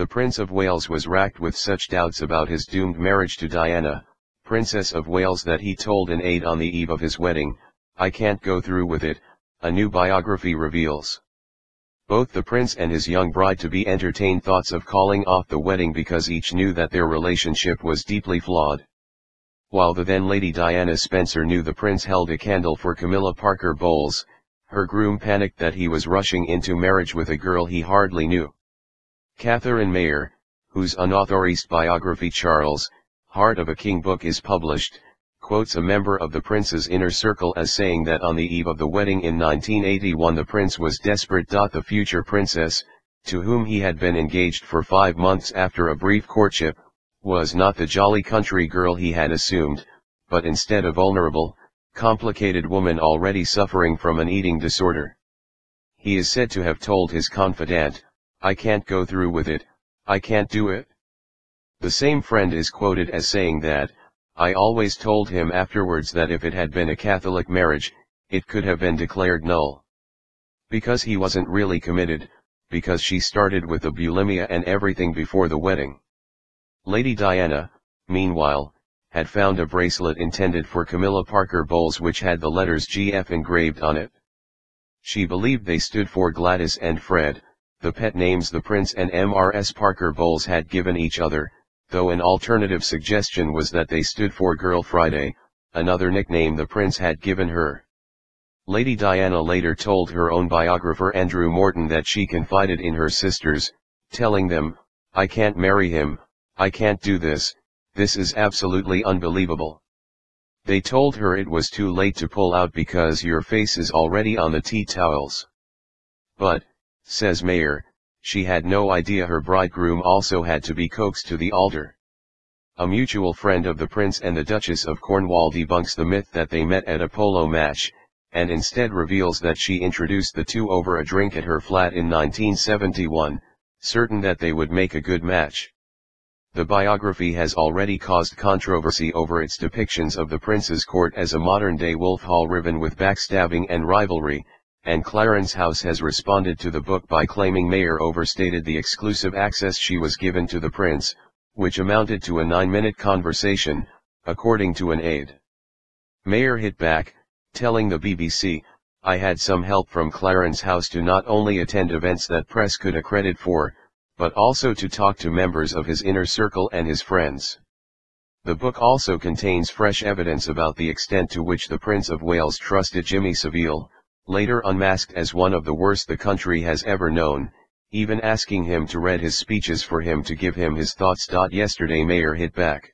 The Prince of Wales was racked with such doubts about his doomed marriage to Diana, Princess of Wales, that he told an aide on the eve of his wedding, "I can't go through with it," a new biography reveals. Both the prince and his young bride-to-be entertained thoughts of calling off the wedding because each knew that their relationship was deeply flawed. While the then Lady Diana Spencer knew the prince held a candle for Camilla Parker Bowles, her groom panicked that he was rushing into marriage with a girl he hardly knew. Catherine Mayer, whose unauthorized biography Charles, Heart of a King book is published, quotes a member of the prince's inner circle as saying that on the eve of the wedding in 1981 the prince was desperate. The future princess, to whom he had been engaged for 5 months after a brief courtship, was not the jolly country girl he had assumed, but instead a vulnerable, complicated woman already suffering from an eating disorder. He is said to have told his confidant, "I can't go through with it, I can't do it." The same friend is quoted as saying that, "I always told him afterwards that if it had been a Catholic marriage, it could have been declared null. Because he wasn't really committed, because she started with the bulimia and everything before the wedding." Lady Diana, meanwhile, had found a bracelet intended for Camilla Parker Bowles which had the letters GF engraved on it. She believed they stood for Gladys and Fred, the pet names the Prince and Mrs. Parker Bowles had given each other, though an alternative suggestion was that they stood for Girl Friday, another nickname the Prince had given her. Lady Diana later told her own biographer Andrew Morton that she confided in her sisters, telling them, "I can't marry him, I can't do this, this is absolutely unbelievable." They told her it was too late to pull out because your face is already on the tea towels. But, says Mayer, she had no idea her bridegroom also had to be coaxed to the altar. A mutual friend of the Prince and the Duchess of Cornwall debunks the myth that they met at a polo match, and instead reveals that she introduced the two over a drink at her flat in 1971, certain that they would make a good match. The biography has already caused controversy over its depictions of the prince's court as a modern-day wolf hall riven with backstabbing and rivalry, and Clarence House has responded to the book by claiming Mayer overstated the exclusive access she was given to the prince, which amounted to a 9-minute conversation, according to an aide. Mayer hit back, telling the BBC, "I had some help from Clarence House to not only attend events that press could accredit for, but also to talk to members of his inner circle and his friends." The book also contains fresh evidence about the extent to which the Prince of Wales trusted Jimmy Savile, later unmasked as one of the worst the country has ever known, even asking him to read his speeches for him to give him his thoughts. Yesterday Mayer hit back.